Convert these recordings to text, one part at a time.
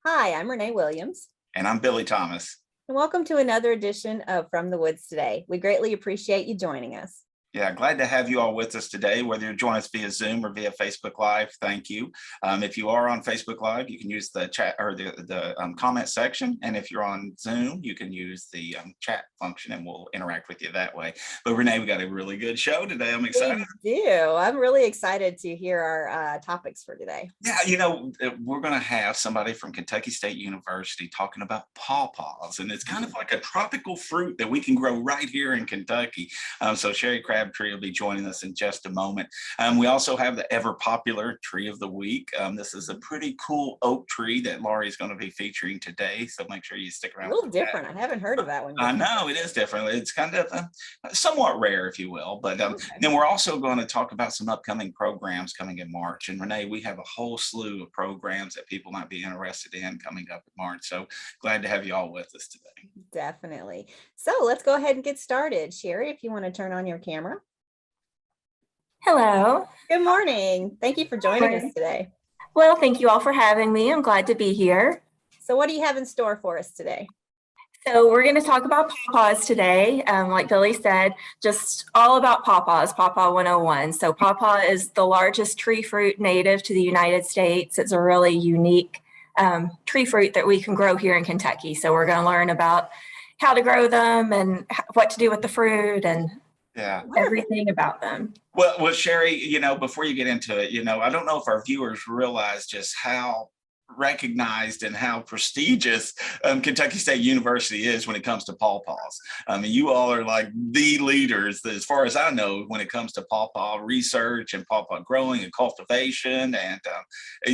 Hi, I'm Renee Williams, And I'm Billy Thomas. and welcome to another edition of From the Woods Today. We greatly appreciate you joining us. Yeah, glad to have you all with us today, whether you're joining us via Zoom or via Facebook Live. Thank you. If you are on Facebook Live, you can use the chat or the comment section. And if you're on Zoom, you can use the chat function and we'll interact with you that way. But Renee, we got a really good show today. I'm excited. We do. I'm really excited to hear our topics for today. Yeah, we're going to have somebody from Kentucky State University talking about pawpaws. And it's kind of like a tropical fruit that we can grow right here in Kentucky. So Sherry Crabtree will be joining us in just a moment. We also have the ever popular tree of the week. This is a pretty cool oak tree that Laurie is going to be featuring today. So make sure you stick around. A little different. I haven't heard of that one. I know it is different. It's kind of somewhat rare, if you will. But then we're also going to talk about some upcoming programs coming in March. And Renee, we have a whole slew of programs that people might be interested in coming up in March. So glad to have you all with us today. Definitely. So let's go ahead and get started. Sherry, if you want to turn on your camera. Hello. Good morning. Thank you for joining us today. Well, thank you all for having me. I'm glad to be here. So what do you have in store for us today? So we're going to talk about pawpaws today. Like Billy said, just all about pawpaws, Pawpaw 101. So pawpaw is the largest tree fruit native to the United States. It's a really unique tree fruit that we can grow here in Kentucky. So we're going to learn about how to grow them and what to do with the fruit and everything about them. Well, Sherry, before you get into it, I don't know if our viewers realize just how recognized and how prestigious Kentucky State University is when it comes to pawpaws. I mean, you all are like the leaders, as far as I know, when it comes to pawpaw research and pawpaw growing and cultivation. And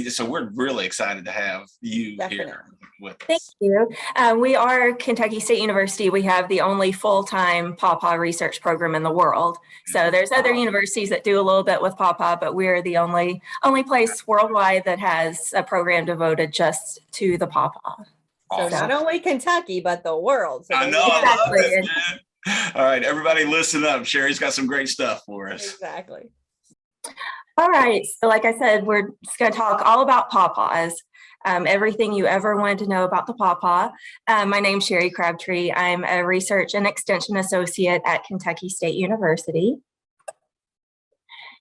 so we're really excited to have you here with us. Thank you. We are Kentucky State University. We have the only full-time pawpaw research program in the world. So there's other universities that do a little bit with pawpaw, but we're the only place worldwide that has a program devoted just to the pawpaw. So not only Kentucky, but the world. So I know. Exactly. I love this, all right, everybody listen up. Sherry's got some great stuff for us. Exactly. All right. So like I said, we're just going to talk all about pawpaws. Everything you ever wanted to know about the pawpaw. My name's Sherry Crabtree. I'm a research and extension associate at Kentucky State University.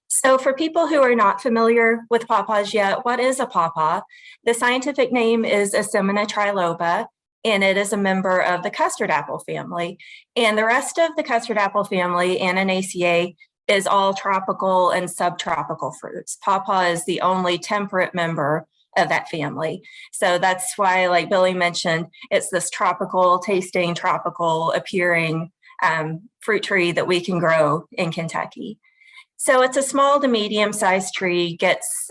So for people who are not familiar with pawpaws yet, what is a pawpaw? The scientific name is Asimina triloba, and it is a member of the custard apple family. And the rest of the custard apple family, Ananaceae, is all tropical and subtropical fruits. Pawpaw is the only temperate member of that family. So that's why, like Billy mentioned, it's this tropical tasting, tropical appearing fruit tree that we can grow in Kentucky. So it's a small to medium sized tree, gets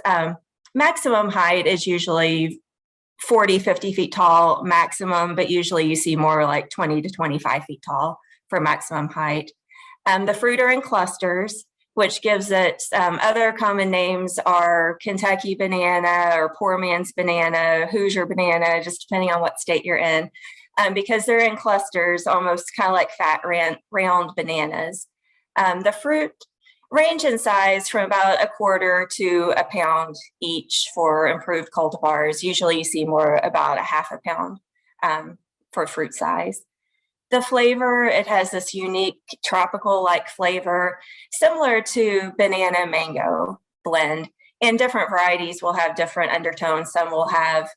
maximum height is usually 40, 50 feet tall maximum, but usually you see more like 20 to 25 feet tall for maximum height. The fruit are in clusters, which gives it other common names are Kentucky banana or poor man's banana, Hoosier banana, just depending on what state you're in, because they're in clusters, almost kind of like fat round bananas. The fruit range in size from about a quarter to a pound each for improved cultivars. Usually you see more about a half a pound for fruit size. The flavor, it has this unique tropical-like flavor, similar to banana mango blend. And different varieties will have different undertones. Some will have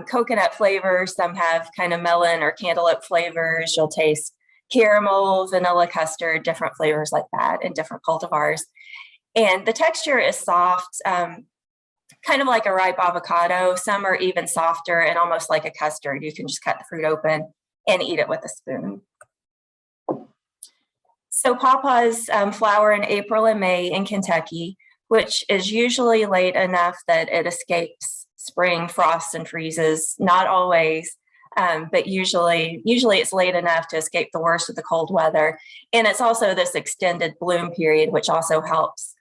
coconut flavors, some have kind of melon or cantaloupe flavors. You'll taste caramel, vanilla custard, different flavors like that, and different cultivars. And the texture is soft, kind of like a ripe avocado. Some are even softer and almost like a custard. You can just cut the fruit open and eat it with a spoon. So pawpaws flower in April and May in Kentucky, which is usually late enough that it escapes spring frosts and freezes. Not always, but usually it's late enough to escape the worst of the cold weather. And it's also this extended bloom period, which also helps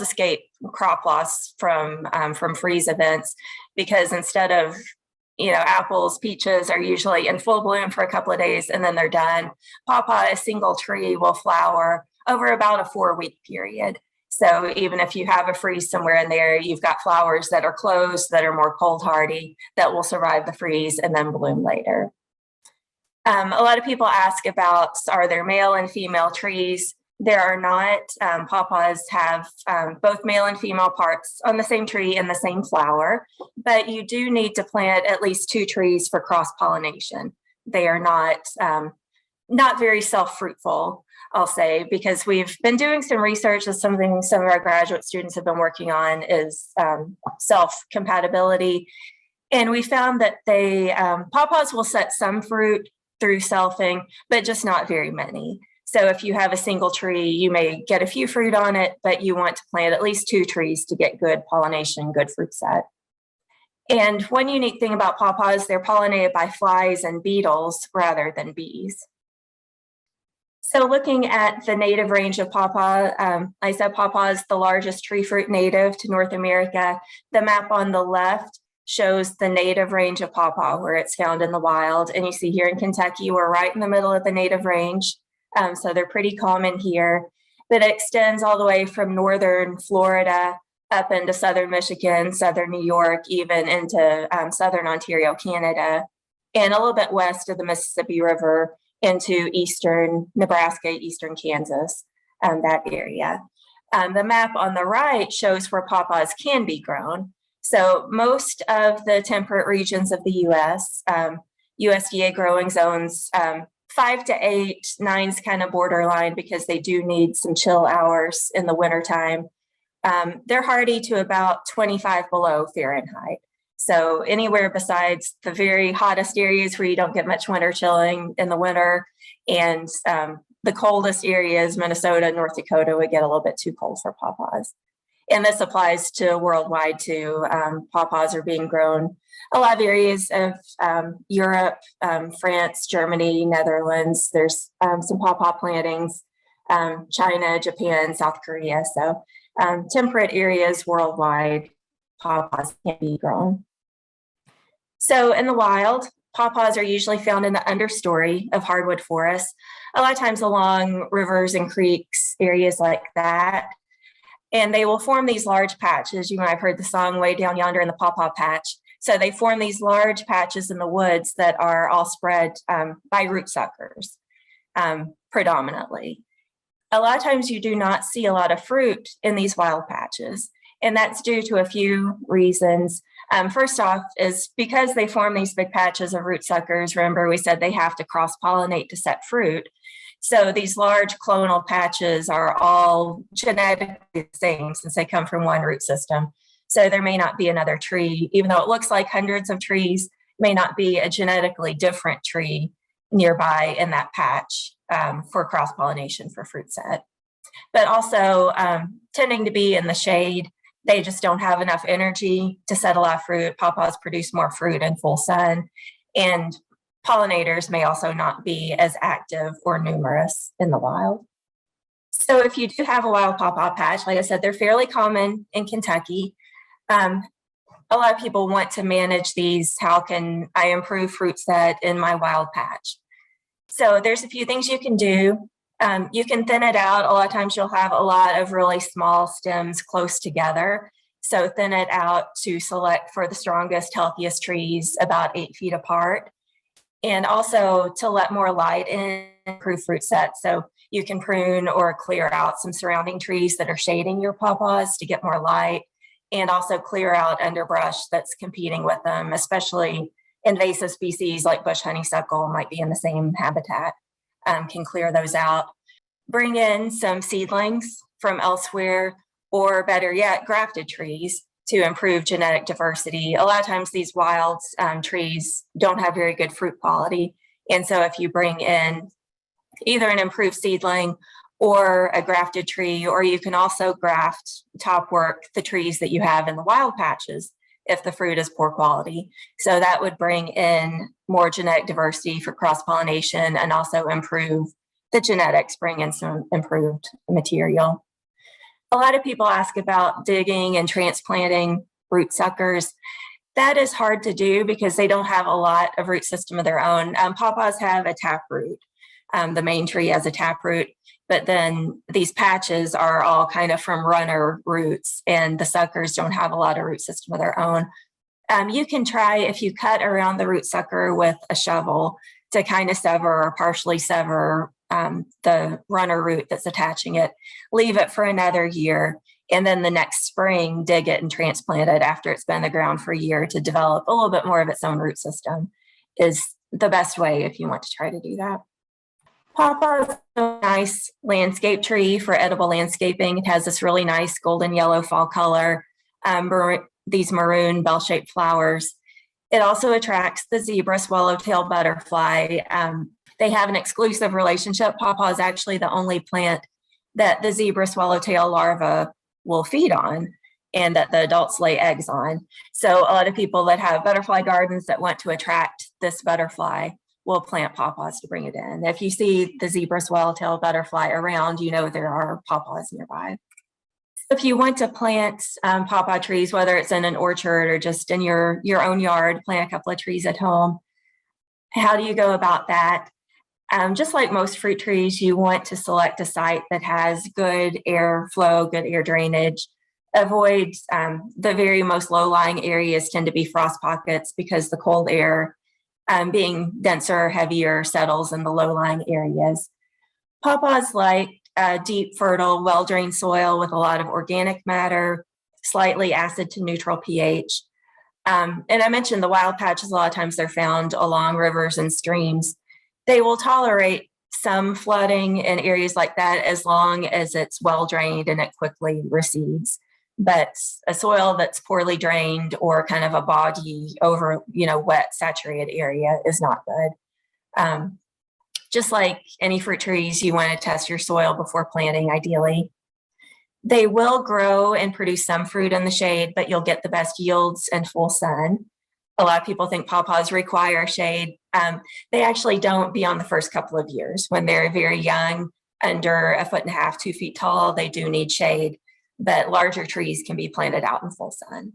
escape crop loss from freeze events, because instead of apples, peaches are usually in full bloom for a couple of days and then they're done. Pawpaw, a single tree, will flower over about a 4-week period. So even if you have a freeze somewhere in there, you've got flowers that are closed, that are more cold hardy, that will survive the freeze and then bloom later. A lot of people ask about, are there male and female trees? There are not. Pawpaws have both male and female parts on the same tree and the same flower, but you do need to plant at least 2 trees for cross-pollination. They are not very self-fruitful, I'll say, because we've been doing some research. As something some of our graduate students have been working on is self-compatibility. And we found that pawpaws will set some fruit through selfing, but just not very many. So if you have a single tree, you may get a few fruit on it, but you want to plant at least 2 trees to get good pollination, good fruit set. And one unique thing about pawpaws, they're pollinated by flies and beetles rather than bees. So looking at the native range of pawpaw, I said pawpaw is the largest tree fruit native to North America. The map on the left shows the native range of pawpaw where it's found in the wild. And you see here in Kentucky, we're right in the middle of the native range. So they're pretty common here, but it extends all the way from northern Florida up into southern Michigan, southern New York, even into southern Ontario, Canada, and a little bit west of the Mississippi River into eastern Nebraska, eastern Kansas, that area. The map on the right shows where pawpaws can be grown. So most of the temperate regions of the U.S., USDA growing zones, 5 to 8, 9's kind of borderline because they do need some chill hours in the wintertime. They're hardy to about 25 below Fahrenheit. So anywhere besides the very hottest areas where you don't get much winter chilling in the winter, and the coldest areas, Minnesota, North Dakota, would get a little bit too cold for pawpaws. And this applies to worldwide too. Pawpaws are being grown a lot of areas of Europe, France, Germany, Netherlands. There's some pawpaw plantings, China, Japan, South Korea. So temperate areas worldwide, pawpaws can be grown. So in the wild, pawpaws are usually found in the understory of hardwood forests, a lot of times along rivers and creeks, areas like that. And they will form these large patches. You might have heard the song Way Down Yonder in the Pawpaw Patch. So they form these large patches in the woods that are all spread by root suckers predominantly. A lot of times you do not see a lot of fruit in these wild patches, and that's due to a few reasons. First off is because they form these big patches of root suckers. Remember, we said they have to cross-pollinate to set fruit. So these large clonal patches are all genetically the same since they come from one root system. So there may not be another tree, even though it looks like hundreds of trees, may not be a genetically different tree nearby in that patch for cross-pollination for fruit set. But also tending to be in the shade, they just don't have enough energy to set a lot of fruit. Pawpaws produce more fruit in full sun, and pollinators may also not be as active or numerous in the wild. So if you do have a wild pawpaw patch, like I said, they're fairly common in Kentucky. A lot of people want to manage these. How can I improve fruit set in my wild patch? So there's a few things you can do. You can thin it out. A lot of times you'll have a lot of really small stems close together. So thin it out to select for the strongest, healthiest trees about 8 feet apart. And also to let more light in, improve fruit set. So you can prune or clear out some surrounding trees that are shading your pawpaws to get more light, and also clear out underbrush that's competing with them, especially invasive species like bush honeysuckle might be in the same habitat, can clear those out. Bring in some seedlings from elsewhere, or better yet, grafted trees to improve genetic diversity. A lot of times these wild trees don't have very good fruit quality. And so if you bring in either an improved seedling or a grafted tree, or you can also graft top work the trees that you have in the wild patches if the fruit is poor quality. So that would bring in more genetic diversity for cross-pollination and also improve the genetics, bring in some improved material. A lot of people ask about digging and transplanting root suckers. That is hard to do because they don't have a lot of root system of their own. Pawpaws have a taproot. The main tree has a taproot, but then these patches are all kind of from runner roots, and the suckers don't have a lot of root system of their own. You can try, if you cut around the root sucker with a shovel, to kind of sever or partially sever the runner root that's attaching it, leave it for another year, and then the next spring dig it and transplant it after it's been in the ground for a year to develop a little bit more of its own root system is the best way if you want to try to do that. Pawpaw is a nice landscape tree for edible landscaping. It has this really nice golden yellow fall color, these maroon bell-shaped flowers. It also attracts the zebra swallowtail butterfly. They have an exclusive relationship. Pawpaw is actually the only plant that the zebra swallowtail larva will feed on and that the adults lay eggs on. So a lot of people that have butterfly gardens that want to attract this butterfly will plant pawpaws to bring it in. If you see the zebra swallowtail butterfly around, you know there are pawpaws nearby. If you want to plant pawpaw trees, whether it's in an orchard or just in your own yard, plant a couple of trees at home. How do you go about that? Just like most fruit trees, you want to select a site that has good air flow, good air drainage. Avoid the very most low-lying areas tend to be frost pockets because the cold air, being denser, heavier, settles in the low-lying areas. Pawpaws like deep, fertile, well-drained soil with a lot of organic matter, slightly acid to neutral pH. And I mentioned the wild patches, a lot of times they're found along rivers and streams. They will tolerate some flooding in areas like that as long as it's well-drained and it quickly recedes. But a soil that's poorly drained or kind of a boggy, wet, saturated area is not good. Just like any fruit trees, you want to test your soil before planting, ideally. They will grow and produce some fruit in the shade, but you'll get the best yields in full sun. A lot of people think pawpaws require shade. They actually don't beyond the first couple of years. When they're very young, under 1.5 feet, 2 feet tall, they do need shade, but larger trees can be planted out in full sun.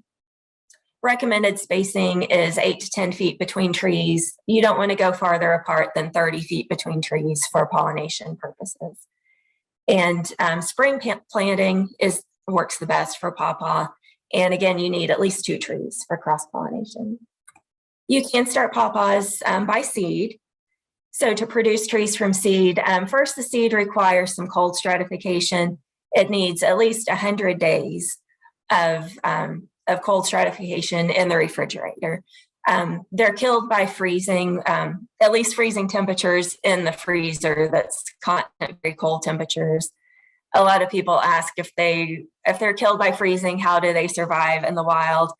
Recommended spacing is 8 to 10 feet between trees. You don't want to go farther apart than 30 feet between trees for pollination purposes. And spring planting works the best for pawpaw. And again, you need at least 2 trees for cross-pollination. You can start pawpaws by seed. So to produce trees from seed, first the seed requires some cold stratification. It needs at least 100 days of cold stratification in the refrigerator. They're killed by freezing, at least freezing temperatures in the freezer that's constant, very cold temperatures. A lot of people ask if they're killed by freezing, how do they survive in the wild?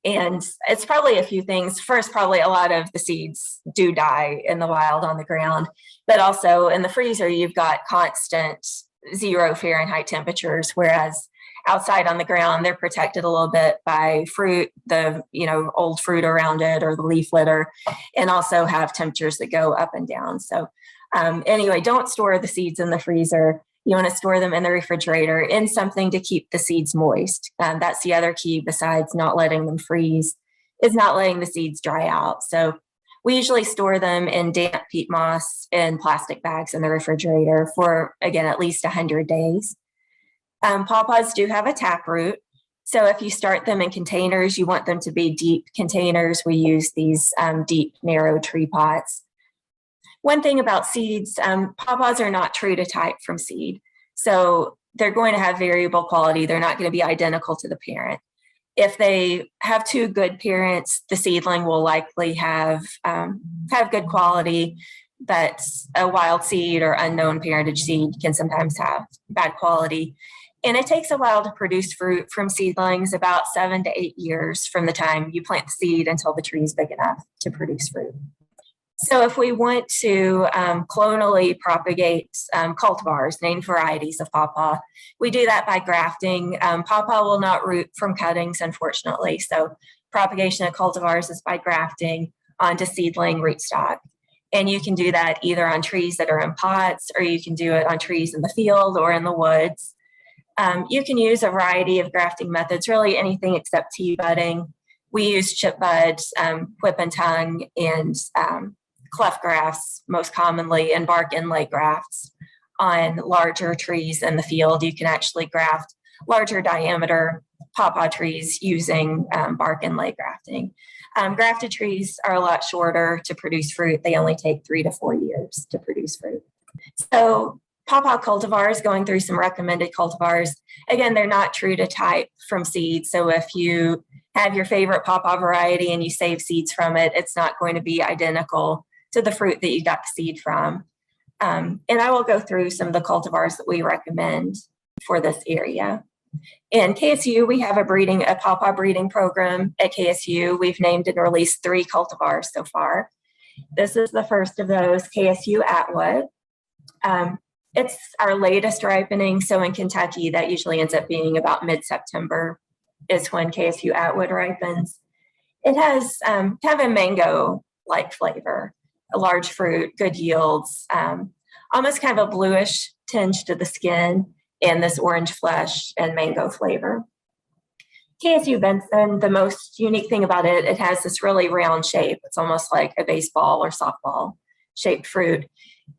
And it's probably a few things. First, probably a lot of the seeds do die in the wild on the ground, but also in the freezer, you've got constant 0 Fahrenheit temperatures, whereas outside on the ground, they're protected a little bit by fruit, the old fruit around it or the leaf litter, and also have temperatures that go up and down. So anyway, don't store the seeds in the freezer. You want to store them in the refrigerator in something to keep the seeds moist. That's the other key besides not letting them freeze, is not letting the seeds dry out. So we usually store them in damp peat moss in plastic bags in the refrigerator for, again, at least 100 days. Pawpaws do have a taproot. So if you start them in containers, you want them to be deep containers. We use these deep, narrow tree pots. One thing about seeds, pawpaws are not true to type from seed. So they're going to have variable quality. They're not going to be identical to the parent. If they have 2 good parents, the seedling will likely have good quality, but a wild seed or unknown parentage seed can sometimes have bad quality. And it takes a while to produce fruit from seedlings, about 7 to 8 years from the time you plant the seed until the tree is big enough to produce fruit. So if we want to clonally propagate cultivars, named varieties of pawpaw, we do that by grafting. Pawpaw will not root from cuttings, unfortunately. So propagation of cultivars is by grafting onto seedling rootstock. And you can do that either on trees that are in pots, or you can do it on trees in the field or in the woods. You can use a variety of grafting methods, really anything except tea budding. We use chip buds, whip and tongue, and cleft grafts most commonly, and bark inlay grafts on larger trees in the field. You can actually graft larger diameter pawpaw trees using bark inlay grafting. Grafted trees are a lot shorter to produce fruit. They only take 3 to 4 years to produce fruit. So pawpaw cultivars, going through some recommended cultivars. Again, they're not true to type from seed. So if you have your favorite pawpaw variety and you save seeds from it, it's not going to be identical to the fruit that you got the seed from. And I will go through some of the cultivars that we recommend for this area. In KSU, we have a pawpaw breeding program at KSU. We've named and released 3 cultivars so far. This is the first of those, KSU Atwood. It's our latest ripening. So in Kentucky, that usually ends up being about mid-September is when KSU Atwood ripens. It has kind of a mango-like flavor, a large fruit, good yields, almost kind of a bluish tinge to the skin, and this orange flesh and mango flavor. KSU Benson, the most unique thing about it, it has this really round shape. It's almost like a baseball or softball shaped fruit.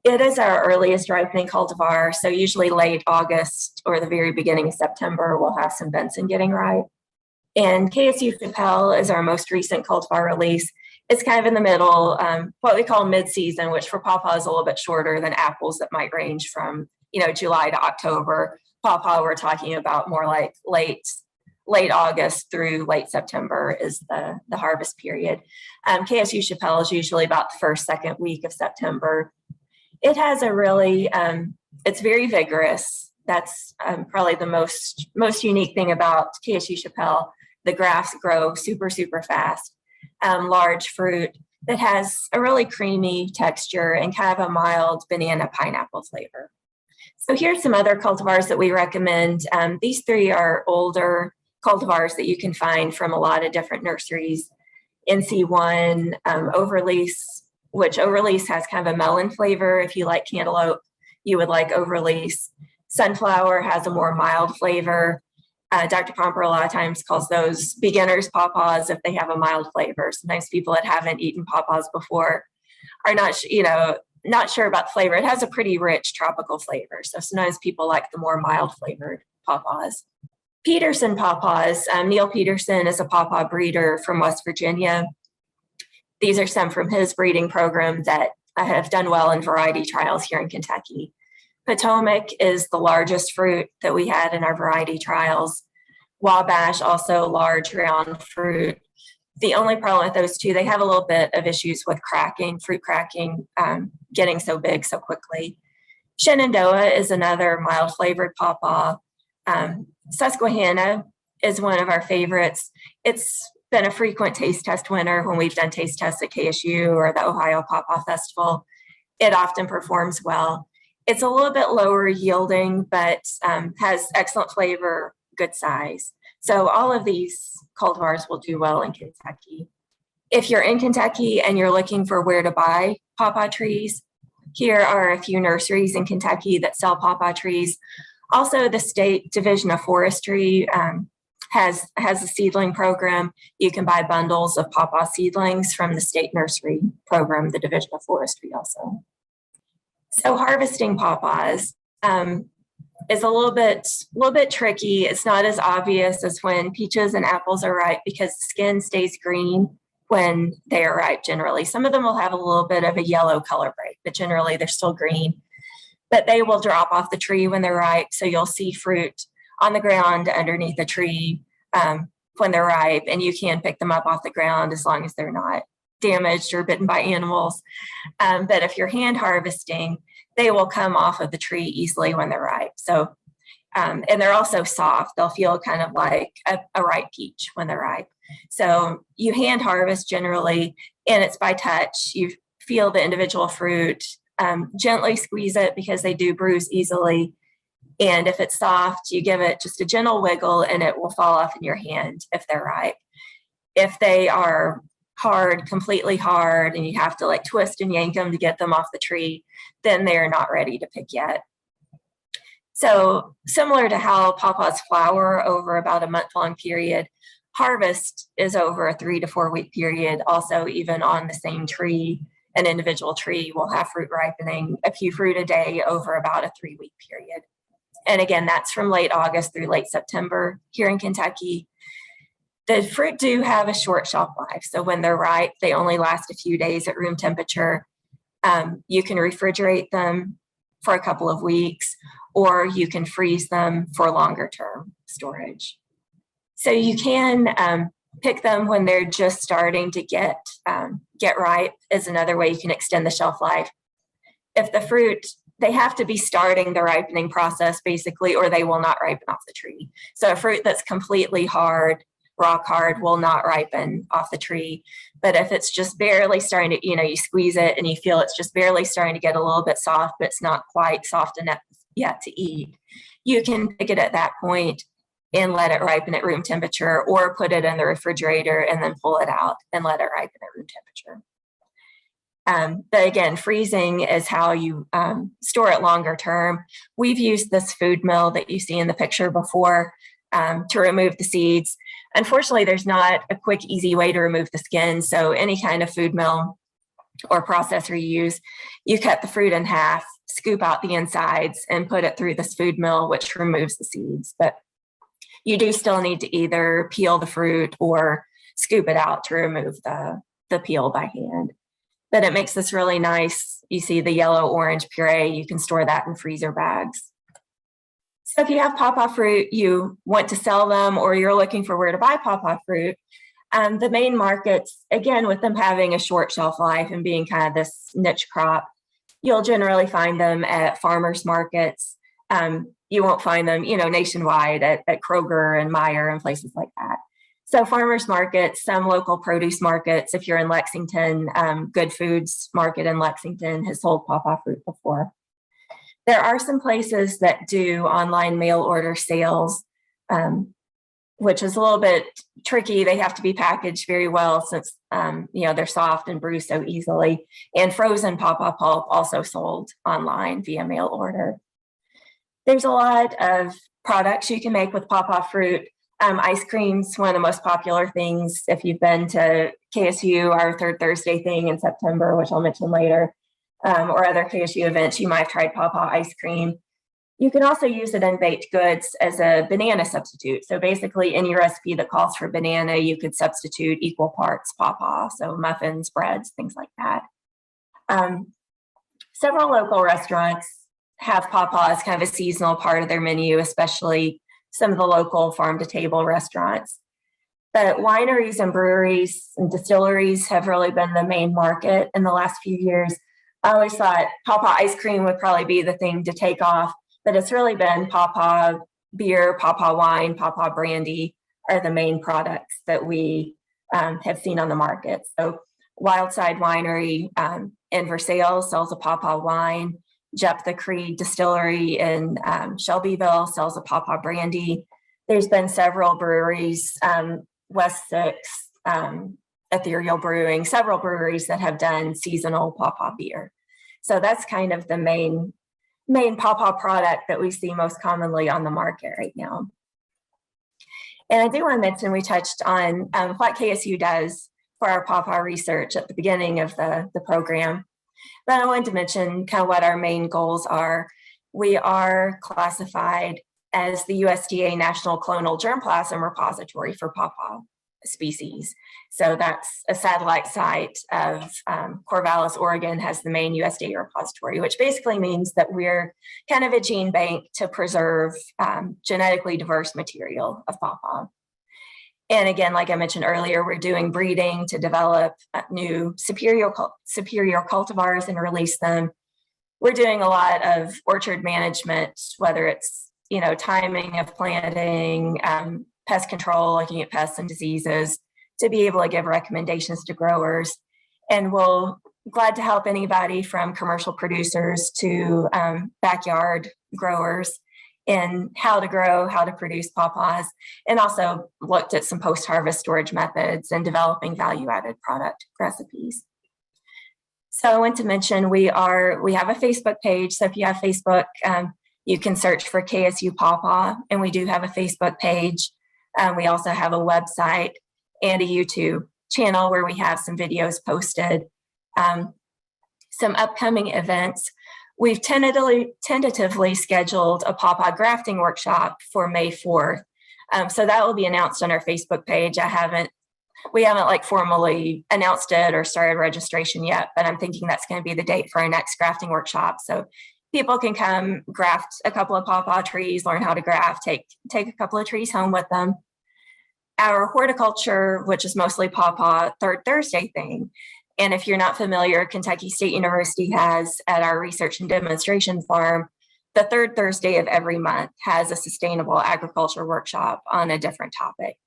It is our earliest ripening cultivar, so usually late August or the very beginning of September, we'll have some Benson getting ripe. And KSU Chappelle is our most recent cultivar release. It's kind of in the middle, what we call mid-season, which for pawpaw is a little bit shorter than apples that might range from, July to October. Pawpaw, we're talking about more like late August through late September is the harvest period. KSU Chappelle is usually about the first, second week of September. It has a really, it's very vigorous. That's probably the most unique thing about KSU Chappelle. The grafts grow super, super fast. Large fruit that has a really creamy texture and kind of a mild banana pineapple flavor. So here's some other cultivars that we recommend. These 3 are older cultivars that you can find from a lot of different nurseries. NC1, Overlease, which Overlease has kind of a melon flavor. If you like cantaloupe, you would like Overlease. Sunflower has a more mild flavor. Dr. Pomper a lot of times calls those beginners pawpaws if they have a mild flavor. Sometimes people that haven't eaten pawpaws before are not sure about the flavor. It has a pretty rich tropical flavor. So sometimes people like the more mild flavored pawpaws. Peterson pawpaws. Neil Peterson is a pawpaw breeder from West Virginia. These are some from his breeding program that have done well in variety trials here in Kentucky. Potomac is the largest fruit that we had in our variety trials. Wabash, also large round fruit. The only problem with those 2, they have a little bit of issues with fruit cracking, getting so big so quickly. Shenandoah is another mild flavored pawpaw. Susquehanna is one of our favorites. It's been a frequent taste test winner when we've done taste tests at KSU or the Ohio Pawpaw Festival. It often performs well. It's a little bit lower yielding, but has excellent flavor, good size. So all of these cultivars will do well in Kentucky. If you're in Kentucky and you're looking for where to buy pawpaw trees, here are a few nurseries in Kentucky that sell pawpaw trees. Also, the State Division of Forestry has a seedling program. You can buy bundles of pawpaw seedlings from the state nursery program, the Division of Forestry also. So harvesting pawpaws is a little bit tricky. It's not as obvious as when peaches and apples are ripe because the skin stays green when they are ripe generally. Some of them will have a little bit of a yellow color break, but generally they're still green. But they will drop off the tree when they're ripe. So you'll see fruit on the ground underneath the tree when they're ripe, and you can pick them up off the ground as long as they're not damaged or bitten by animals. But if you're hand harvesting, they will come off of the tree easily when they're ripe. So, and they're also soft. They'll feel kind of like a ripe peach when they're ripe. So you hand harvest generally, and it's by touch. You feel the individual fruit, gently squeeze it because they do bruise easily. And if it's soft, you give it just a gentle wiggle and it will fall off in your hand if they're ripe. If they are hard, completely hard, and you have to like twist and yank them to get them off the tree, then they're not ready to pick yet. So similar to how pawpaws flower over about a month-long period, harvest is over a 3 to 4 week period, also even on the same tree an individual tree will have fruit ripening a few fruit a day over about a 3-week period. And again, that's from late August through late September here in Kentucky. The fruit do have a short shelf life. So when they're ripe, they only last a few days at room temperature. You can refrigerate them for a couple of weeks, or you can freeze them for longer term storage. So you can pick them when they're just starting to get ripe is another way you can extend the shelf life. If the fruit, they have to be starting the ripening process basically, or they will not ripen off the tree. So a fruit that's completely hard, rock hard, will not ripen off the tree. But if it's just barely starting to, you squeeze it and you feel it's just barely starting to get a little bit soft, but it's not quite soft enough yet to eat, you can pick it at that point and let it ripen at room temperature, or put it in the refrigerator and then pull it out and let it ripen at room temperature. But again, freezing is how you store it longer term. We've used this food mill that you see in the picture before to remove the seeds. Unfortunately, there's not a quick, easy way to remove the skin. So any kind of food mill or processor you use, you cut the fruit in half, scoop out the insides, and put it through this food mill, which removes the seeds. But you do still need to either peel the fruit or scoop it out to remove the peel by hand. But it makes this really nice. You see the yellow-orange puree, you can store that in freezer bags. So if you have pawpaw fruit, you want to sell them, or you're looking for where to buy pawpaw fruit, the main markets, again, with them having a short shelf life and being kind of this niche crop, you'll generally find them at farmers markets. You won't find them, nationwide at Kroger and Meijer and places like that. So farmers markets, some local produce markets. If you're in Lexington, Good Foods Market in Lexington has sold pawpaw fruit before. There are some places that do online mail order sales, which is a little bit tricky. They have to be packaged very well since, they're soft and bruise so easily. And frozen pawpaw pulp also sold online via mail order. There's a lot of products you can make with pawpaw fruit. Ice cream's one of the most popular things. If you've been to KSU, our third Thursday thing in September, which I'll mention later, or other KSU events, you might have tried pawpaw ice cream. You can also use it in baked goods as a banana substitute. So basically any recipe that calls for banana, you could substitute equal parts pawpaw. So muffins, breads, things like that. Several local restaurants have pawpaw as kind of a seasonal part of their menu, especially some of the local farm-to-table restaurants. But wineries and breweries and distilleries have really been the main market in the last few years. I always thought pawpaw ice cream would probably be the thing to take off, but it's really been pawpaw beer, pawpaw wine, pawpaw brandy are the main products that we have seen on the market. So Wildside Winery in Versailles sells a pawpaw wine. Jephthah Creed Distillery in Shelbyville sells a pawpaw brandy. There's been several breweries, West Six, Ethereal Brewing, several breweries that have done seasonal pawpaw beer. So that's kind of the main pawpaw product that we see most commonly on the market right now. And I do want to mention, we touched on what KSU does for our pawpaw research at the beginning of the program. But I wanted to mention kind of what our main goals are. We are classified as the USDA National Clonal Germplasm Repository for pawpaw species. So that's a satellite site of Corvallis, Oregon has the main USDA repository, which basically means that we're kind of a gene bank to preserve genetically diverse material of pawpaw. And again, like I mentioned earlier, we're doing breeding to develop new superior cultivars and release them. We're doing a lot of orchard management, whether it's, timing of planting, pest control, looking at pests and diseases, to be able to give recommendations to growers. And we'll glad to help anybody from commercial producers to backyard growers in how to grow, how to produce pawpaws, and also looked at some post-harvest storage methods and developing value-added product recipes. So I want to mention we have a Facebook page. So if you have Facebook, you can search for KSU Pawpaw, and we do have a Facebook page. We also have a website and a YouTube channel where we have some videos posted. some upcoming events. We've tentatively scheduled a pawpaw grafting workshop for May 4th. So that will be announced on our Facebook page. We haven't like formally announced it or started registration yet, but I'm thinking that's going to be the date for our next grafting workshop. So people can come graft a couple of pawpaw trees, learn how to graft, take a couple of trees home with them. Our horticulture, which is mostly pawpaw, third Thursday thing. And if you're not familiar, Kentucky State University has at our research and demonstration farm, the third Thursday of every month has a sustainable agriculture workshop on a different topic.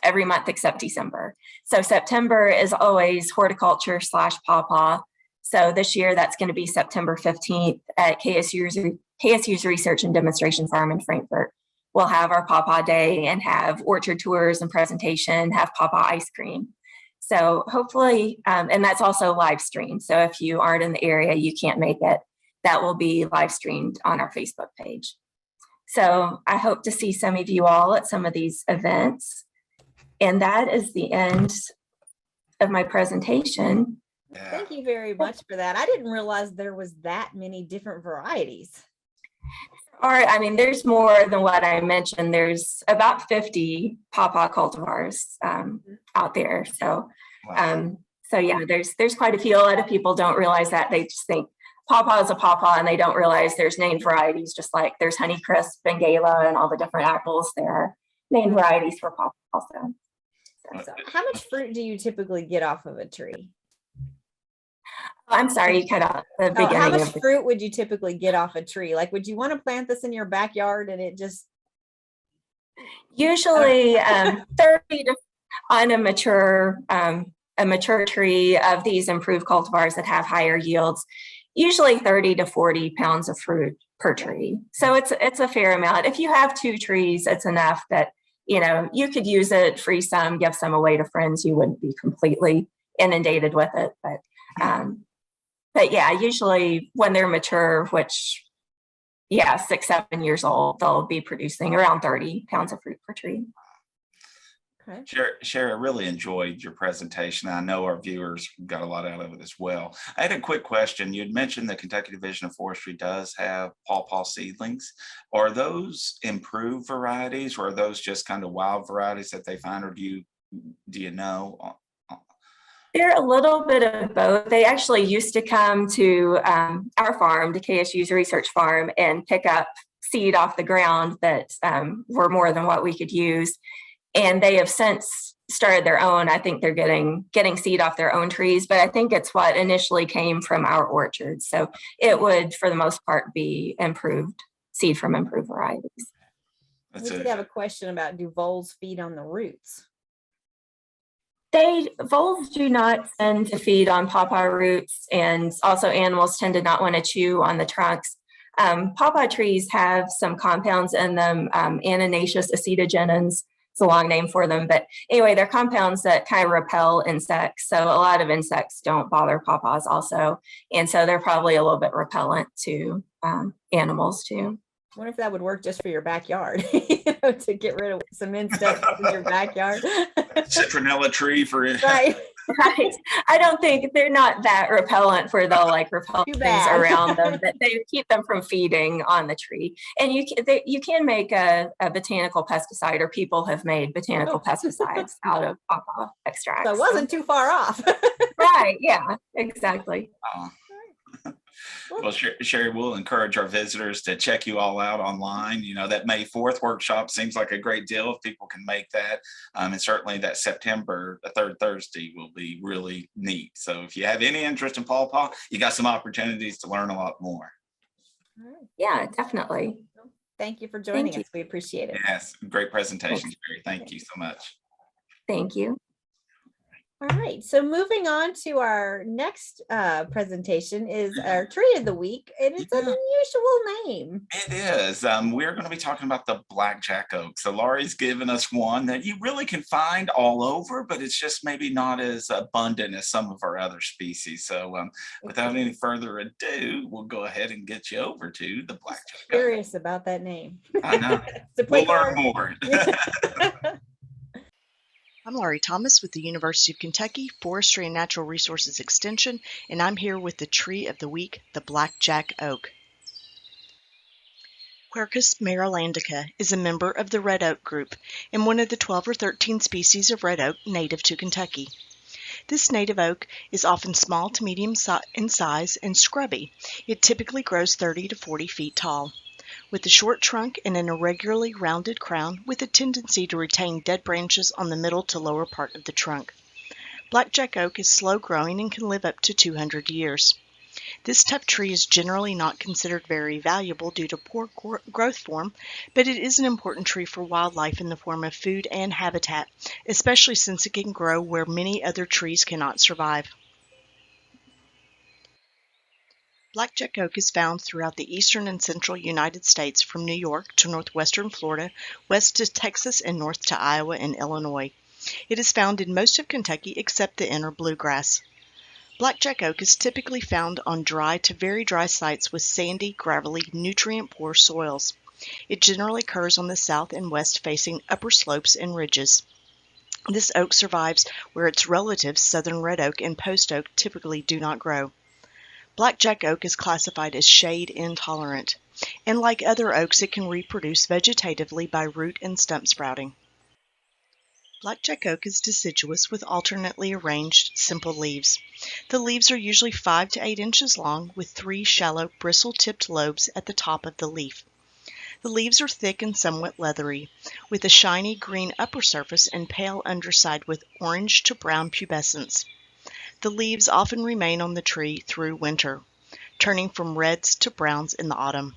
Every month except December. So September is always horticulture / pawpaw. So this year that's going to be September 15th at KSU's Research and Demonstration Farm in Frankfort. We'll have our pawpaw day and have orchard tours and presentation, have pawpaw ice cream. So hopefully, and that's also live streamed. So if you aren't in the area, you can't make it, that will be live streamed on our Facebook page. So I hope to see some of you all at some of these events. And that is the end of my presentation. Yeah. Thank you very much for that. I didn't realize there was that many different varieties. I mean, there's more than what I mentioned. There's about 50 pawpaw cultivars out there. So, Wow. so yeah, there's quite a few. A lot of people don't realize that. They just think pawpaw is a pawpaw, and they don't realize there's named varieties, just like there's Honeycrisp and Gala and all the different apples. There are named varieties for pawpaw also. So how much fruit do you typically get off of a tree? I'm sorry, you cut out the beginning. How much fruit would you typically get off a tree? Like, would you want to plant this in your backyard and it just? Usually 30 to, on a mature tree of these improved cultivars that have higher yields, usually 30 to 40 pounds of fruit per tree. So it's a fair amount. If you have 2 trees, it's enough that, you know, you could use it, freeze some, give some away to friends. You wouldn't be completely inundated with it. But yeah, usually when they're mature, which, yeah, 6, 7 years old, they'll be producing around 30 pounds of fruit per tree. Okay. Sherry, I really enjoyed your presentation. I know our viewers got a lot out of it as well. I had a quick question. You had mentioned the Kentucky Division of Forestry does have pawpaw seedlings. Are those improved varieties, or are those just kind of wild varieties that they find, or do you know? They're a little bit of both. They actually used to come to our farm, to KSU's research farm, and pick up seed off the ground that were more than what we could use. And they have since started their own. I think they're getting seed off their own trees, but I think it's what initially came from our orchard. So it would, for the most part, be improved seed from improved varieties. We did have a question about, do voles feed on the roots? Voles do not tend to feed on pawpaw roots, and also animals tend to not want to chew on the trunks. Pawpaw trees have some compounds in them, ananaceous acetogenins. It's a long name for them, but anyway, they're compounds that kind of repel insects. So a lot of insects don't bother pawpaws also, and so they're probably a little bit repellent to animals too. I wonder if that would work just for your backyard, to get rid of some insects in your backyard. Citronella tree for it. Right. I don't think they're not that repellent for the repel things around them, but they keep them from feeding on the tree. And you can make a botanical pesticide, or people have made botanical pesticides out of pawpaw extract. So it wasn't too far off. Right. Yeah, exactly. Well, Sherry, we'll encourage our visitors to check you all out online. You know, that May 4th workshop seems like a great deal if people can make that. And certainly that September, the third Thursday, will be really neat. So if you have any interest in pawpaw, you got some opportunities to learn a lot more. Yeah, definitely. Thank you for joining us. We appreciate it. Yes, great presentation, Sherry. Thank you so much. Thank you. All right, so moving on to our next presentation is our tree of the week, and it's an unusual name. It is. We're going to be talking about the blackjack oak. So Laurie's given us one that you really can find all over, but it's just maybe not as abundant as some of our other species. So without any further ado, we'll go ahead and get you over to the blackjack oak. Curious about that name. I know. We'll learn more. I'm Laurie Thomas with the University of Kentucky Forestry and Natural Resources Extension, and I'm here with the tree of the week, the blackjack oak. Quercus marylandica is a member of the red oak group and one of the 12 or 13 species of red oak native to Kentucky. This native oak is often small to medium in size and scrubby. It typically grows 30 to 40 feet tall. With a short trunk and an irregularly rounded crown with a tendency to retain dead branches on the middle to lower part of the trunk. Blackjack oak is slow growing and can live up to 200 years. This tough tree is generally not considered very valuable due to poor growth form, but it is an important tree for wildlife in the form of food and habitat, especially since it can grow where many other trees cannot survive. Blackjack oak is found throughout the eastern and central United States from New York to northwestern Florida, west to Texas, and north to Iowa and Illinois. It is found in most of Kentucky except the inner bluegrass. Blackjack oak is typically found on dry to very dry sites with sandy, gravelly, nutrient-poor soils. It generally occurs on the south and west facing upper slopes and ridges. This oak survives where its relatives, southern red oak and post oak, typically do not grow. Blackjack oak is classified as shade intolerant, and like other oaks, it can reproduce vegetatively by root and stump sprouting. Blackjack oak is deciduous with alternately arranged, simple leaves. The leaves are usually 5 to 8 inches long with 3 shallow, bristle-tipped lobes at the top of the leaf. The leaves are thick and somewhat leathery, with a shiny green upper surface and pale underside with orange to brown pubescence. The leaves often remain on the tree through winter, turning from reds to browns in the autumn.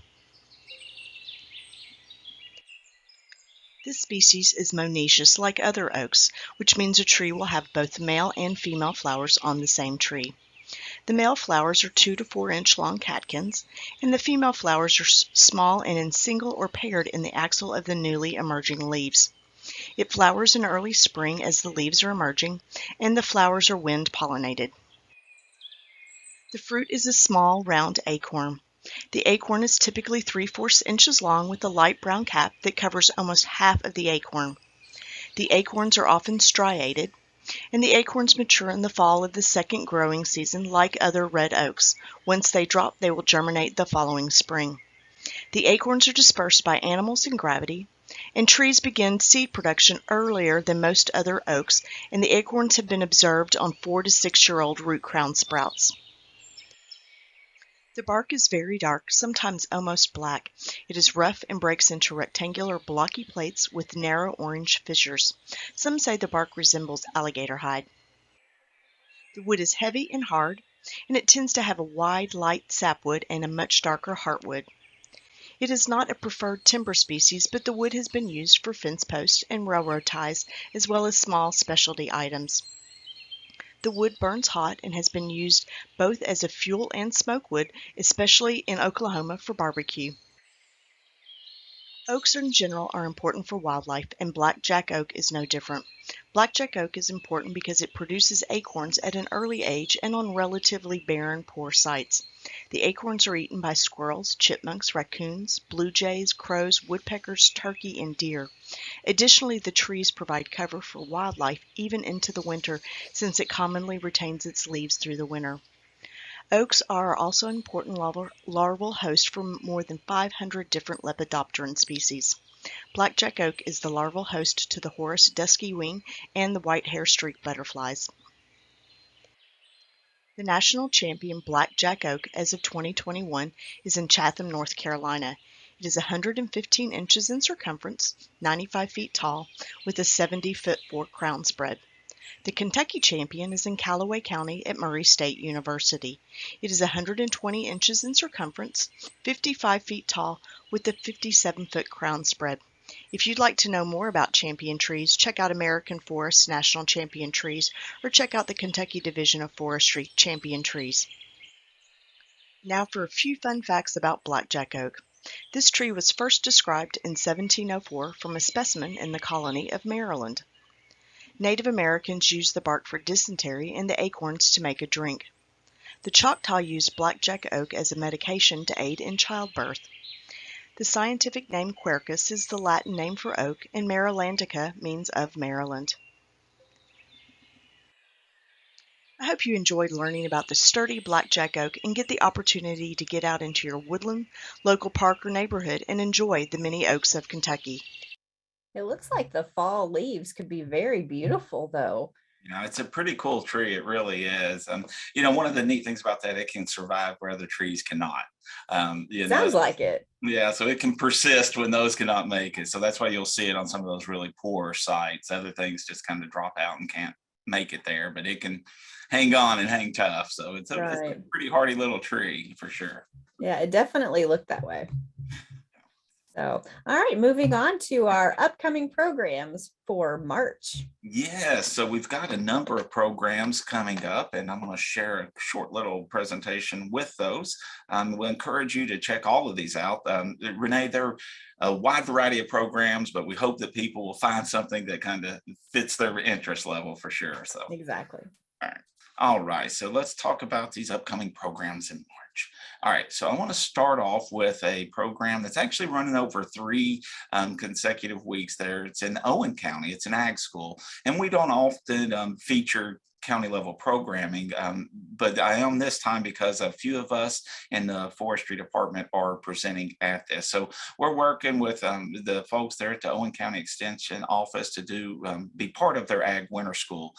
This species is monoecious like other oaks, which means a tree will have both male and female flowers on the same tree. The male flowers are 2 to 4 inch long catkins, and the female flowers are small and in single or paired in the axil of the newly emerging leaves. It flowers in early spring as the leaves are emerging, and the flowers are wind pollinated. The fruit is a small, round acorn. The acorn is typically 3/4 inches long with a light brown cap that covers almost half of the acorn. The acorns are often striated, and the acorns mature in the fall of the second growing season like other red oaks. Once they drop, they will germinate the following spring. The acorns are dispersed by animals in gravity, and trees begin seed production earlier than most other oaks, and the acorns have been observed on 4 to 6-year-old root crown sprouts. The bark is very dark, sometimes almost black. It is rough and breaks into rectangular blocky plates with narrow orange fissures. Some say the bark resembles alligator hide. The wood is heavy and hard, and it tends to have a wide, light sapwood and a much darker heartwood. It is not a preferred timber species, but the wood has been used for fence posts and railroad ties, as well as small specialty items. The wood burns hot and has been used both as a fuel and smoke wood, especially in Oklahoma for barbecue. Oaks in general are important for wildlife, and blackjack oak is no different. Blackjack oak is important because it produces acorns at an early age and on relatively barren, poor sites. The acorns are eaten by squirrels, chipmunks, raccoons, blue jays, crows, woodpeckers, turkey, and deer. Additionally, the trees provide cover for wildlife even into the winter, since it commonly retains its leaves through the winter. Oaks are also an important larval host for more than 500 different lepidopteran species. Blackjack oak is the larval host to the Horus dusky wing and the white hair-streaked butterflies. The national champion blackjack oak as of 2021 is in Chatham, North Carolina. It is 115 inches in circumference, 95 feet tall, with a 70-foot fork crown spread. The Kentucky champion is in Callaway County at Murray State University. It is 120 inches in circumference, 55 feet tall, with a 57-foot crown spread. If you'd like to know more about champion trees, check out American Forest National Champion Trees or check out the Kentucky Division of Forestry Champion Trees. Now for a few fun facts about blackjack oak. This tree was first described in 1704 from a specimen in the colony of Maryland. Native Americans used the bark for dysentery and the acorns to make a drink. The Choctaw used blackjack oak as a medication to aid in childbirth. The scientific name Quercus is the Latin name for oak, and Marylandica means of Maryland. hope you enjoyed learning about the sturdy blackjack oak and get the opportunity to get out into your woodland, local park, or neighborhood and enjoy the many oaks of Kentucky. It looks like the fall leaves could be very beautiful, though. It's a pretty cool tree. It really is. One of the neat things about that, it can survive where other trees cannot. Sounds like it. Yeah, so it can persist when those cannot make it. So that's why you'll see it on some of those really poor sites. Other things just kind of drop out and can't make it there, but it can hang on and hang tough. So it's a Right. pretty hardy little tree for sure. Yeah, it definitely looked that way. So, all right, moving on to our upcoming programs for March. Yes, so we've got a number of programs coming up, and I'm going to share a short little presentation with those. We'll encourage you to check all of these out. Renee, they're a wide variety of programs, but we hope that people will find something that kind of fits their interest level for sure. So Exactly. All right, so let's talk about these upcoming programs in March. All right, so I want to start off with a program that's actually running over 3 consecutive weeks there. It's in Owen County. It's an ag school, and we don't often feature county level programming, but I am this time because a few of us in the forestry department are presenting at this. So we're working with the folks there at the Owen County Extension Office to be part of their ag winter school.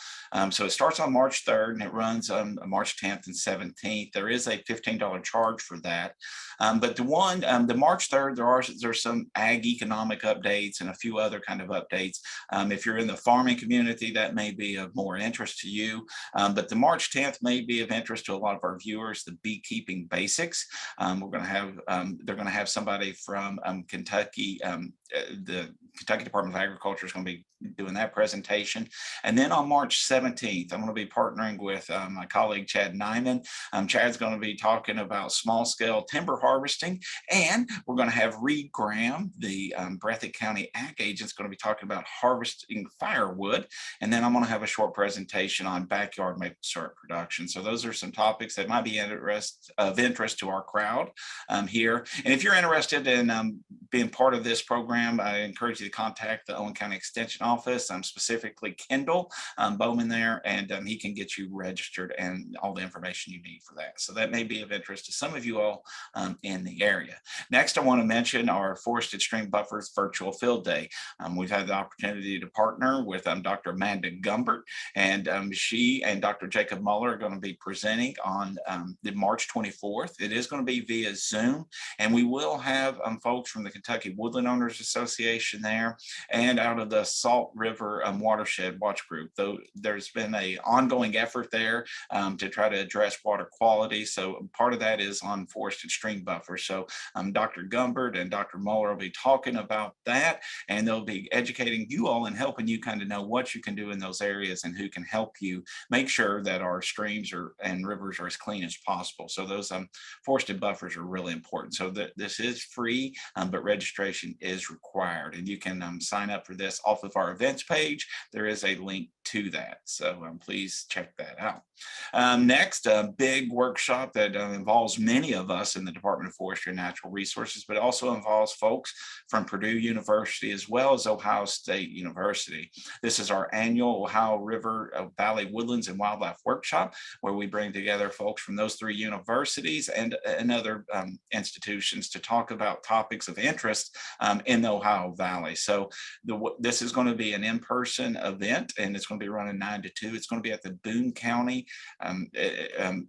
So it starts on March 3rd and it runs on March 10th and 17th. There is a $15 charge for that. But the March 3rd, there's some ag economic updates and a few other kind of updates. If you're in the farming community, that may be of more interest to you. But the March 10th may be of interest to a lot of our viewers, the beekeeping basics. They're going to have somebody from Kentucky, the Kentucky Department of Agriculture is going to be doing that presentation. And then on March 17th, I'm going to be partnering with my colleague, Chad Nyman. Chad's going to be talking about small scale timber harvesting. And we're going to have Reed Graham, the Breathitt County Ag Agent, is going to be talking about harvesting firewood. And then I'm going to have a short presentation on backyard maple syrup production. So those are some topics that might be of interest to our crowd here. And if you're interested in being part of this program, I encourage you to contact the Owen County Extension Office, specifically Kendall Bowman there, and he can get you registered and all the information you need for that. So that may be of interest to some of you all in the area. Next, I want to mention our Forested Stream Buffers Virtual Field Day. We've had the opportunity to partner with Dr. Amanda Gumbert, and she and Dr. Jacob Muller are going to be presenting on the March 24th. It is going to be via Zoom, and we will have folks from the Kentucky Woodland Owners Association there and out of the Salt River Watershed Watch Group. Though there's been an ongoing effort there to try to address water quality. So part of that is on forested stream buffers. So Dr. Gumbert and Dr. Muller will be talking about that, and they'll be educating you all and helping you kind of know what you can do in those areas and who can help you make sure that our streams and rivers are as clean as possible. So those forested buffers are really important. So this is free, but registration is required, and you can sign up for this off of our events page. There is a link to that, so please check that out. Next, a big workshop that involves many of us in the Department of Forestry and Natural Resources, but also involves folks from Purdue University as well as Ohio State University. This is our annual Ohio River Valley Woodlands and Wildlife Workshop, where we bring together folks from those 3 universities and other institutions to talk about topics of interest in the Ohio Valley. So this is going to be an in-person event, and it's going to be running 9 to 2. It's going to be at the Boone County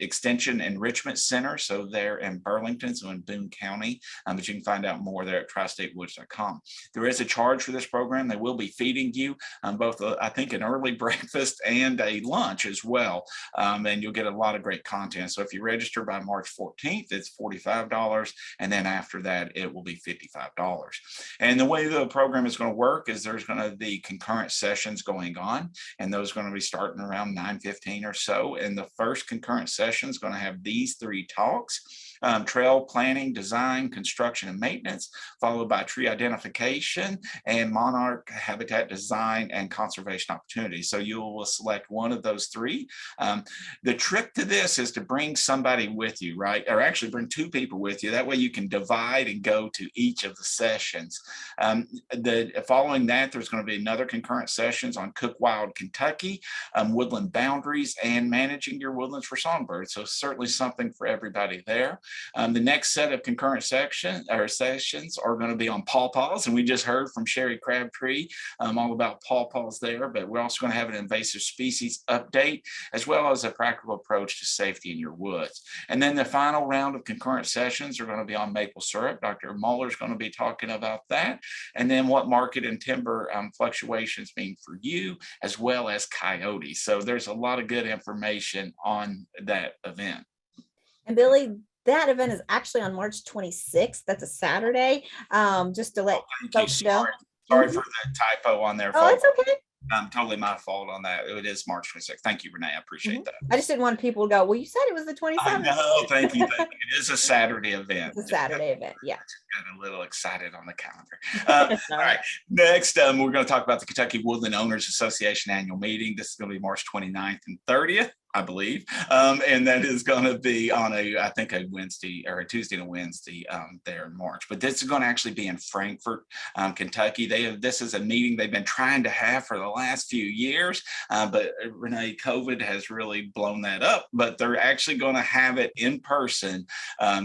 Extension Enrichment Center. So they're in Burlington, so in Boone County, but you can find out more there at tristatewoods.com. There is a charge for this program. They will be feeding you both, I think, an early breakfast and a lunch as well, and you'll get a lot of great content. So if you register by March 14th, it's $45, and then after that, it will be $55. And the way the program is going to work is there's going to be concurrent sessions going on, and those are going to be starting around 9:15 or so. And the first concurrent session is going to have these 3 talks. trail planning, design, construction, and maintenance, followed by tree identification and monarch habitat design and conservation opportunities. So you will select one of those three. The trick to this is to bring somebody with you, right? Or actually bring two people with you. That way you can divide and go to each of the sessions. Following that, there's going to be another concurrent sessions on Cook Wild Kentucky, woodland boundaries, and managing your woodlands for songbirds. So certainly something for everybody there. The next set of concurrent sessions are going to be on pawpaws, and we just heard from Sherry Crabtree all about pawpaws there, but we're also going to have an invasive species update, as well as a practical approach to safety in your woods. And then the final round of concurrent sessions are going to be on maple syrup. Dr. Muller is going to be talking about that, and then what market and timber fluctuations mean for you, as well as coyotes. So there's a lot of good information on that event. And Billy, that event is actually on March 26th. That's a Saturday. Just to let folks know. Sorry for the typo on there. Oh, it's okay. Totally my fault on that. It is March 26th. Thank you, Renee. I appreciate that. I just didn't want people to go, well, you said it was the 27th. I know. Thank you. Thank you. It is a Saturday event. It's a Saturday event. Yeah. Got a little excited on the calendar. All right. Next, we're going to talk about the Kentucky Woodland Owners Association annual meeting. This is going to be March 29th and 30th. I believe, and that is going to be on I think a Wednesday or a Tuesday and a Wednesday there in March. But this is going to actually be in Frankfort, Kentucky. This is a meeting they've been trying to have for the last few years, but Renee, COVID has really blown that up. But they're actually going to have it in person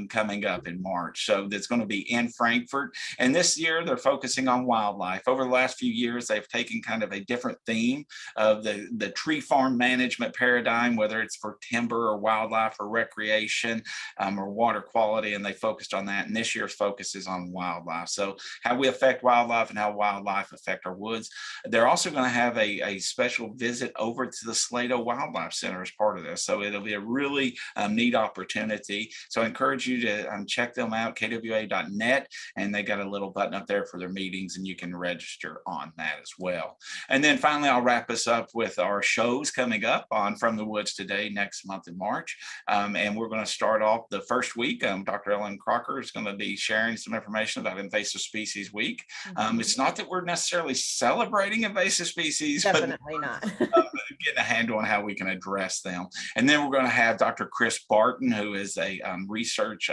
coming up in March. So that's going to be in Frankfort, and this year they're focusing on wildlife. Over the last few years, they've taken kind of a different theme of the tree farm management paradigm, whether it's for timber or wildlife or recreation or water quality, and they focused on that. And this year's focus is on wildlife. So how we affect wildlife and how wildlife affect our woods. They're also going to have a special visit over to the Slato Wildlife Center as part of this. So it'll be a really neat opportunity. So I encourage you to check them out, kwa.net, and they got a little button up there for their meetings, and you can register on that as well. And then finally, I'll wrap us up with our shows coming up on From the Woods Today next month in March, and we're going to start off the first week. Dr. Ellen Crocker is going to be sharing some information about Invasive Species Week. It's not that we're necessarily celebrating invasive species, definitely not. Getting a handle on how we can address them. And then we're going to have Dr. Chris Barton, who is a research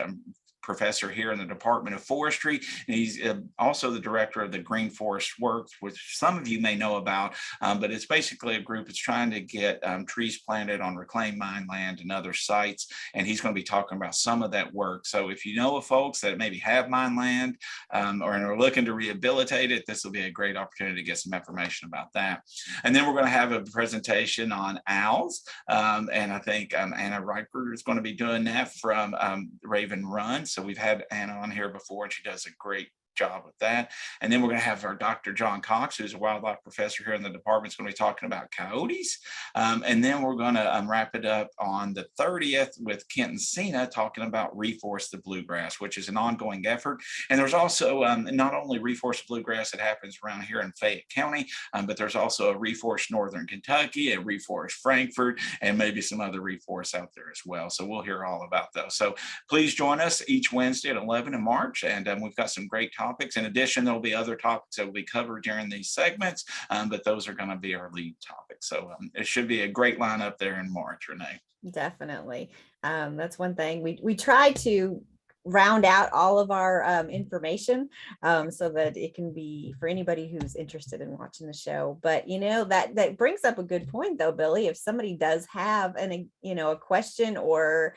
professor here in the Department of Forestry, and he's also the director of the Green Forest Works, which some of you may know about, but it's basically a group that's trying to get trees planted on reclaimed mine land and other sites, and he's going to be talking about some of that work. So if you know of folks that maybe have mine land or are looking to rehabilitate it, this will be a great opportunity to get some information about that. And then we're going to have a presentation on owls, and I think Anna Reicher is going to be doing that from Raven Run. So we've had Anna on here before, and she does a great job with that. And then we're going to have our Dr. John Cox, who's a wildlife professor here in the department, is going to be talking about coyotes. And then we're going to wrap it up on the 30th with Kenton Cena talking about Reforest the Bluegrass, which is an ongoing effort. And there's also not only Reforest the Bluegrass that happens around here in Fayette County, but there's also a Reforest Northern Kentucky, a Reforest Frankfort, and maybe some other reforests out there as well. So we'll hear all about those. So please join us each Wednesday at 11 in March, and we've got some great topics. In addition, there'll be other topics that will be covered during these segments, but those are going to be our lead topics. So it should be a great lineup there in March, Renee. Definitely. That's one thing we try to round out all of our information so that it can be for anybody who's interested in watching the show. But that brings up a good point though, Billy. If somebody does have a question, or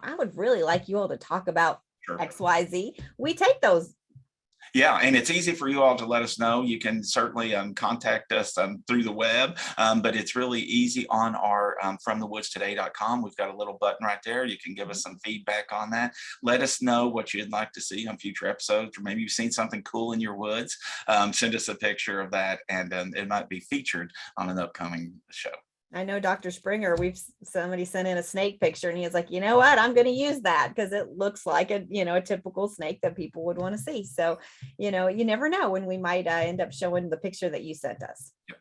I would really like you all to talk about XYZ, we take those. Yeah, and it's easy for you all to let us know. You can certainly contact us through the web, but it's really easy on our fromthewoodstoday.com. We've got a little button right there. You can give us some feedback on that. Let us know what you'd like to see on future episodes, or maybe you've seen something cool in your woods. Send us a picture of that, and it might be featured on an upcoming show. I know Dr. Springer, somebody sent in a snake picture, and he was like, you know what, I'm going to use that because it looks like a typical snake that people would want to see. So, you never know when we might end up showing the picture that you sent us. Yep.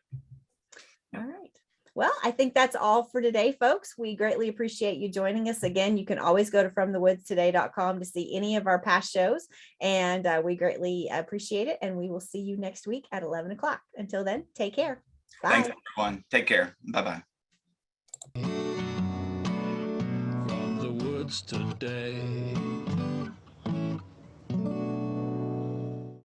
All right. Well, I think that's all for today, folks. We greatly appreciate you joining us. Again, you can always go to fromthewoodstoday.com to see any of our past shows, and we greatly appreciate it. And we will see you next week at 11 o'clock. Until then, take care. Bye. Thanks, everyone. Take care. Bye-bye. From the woods today.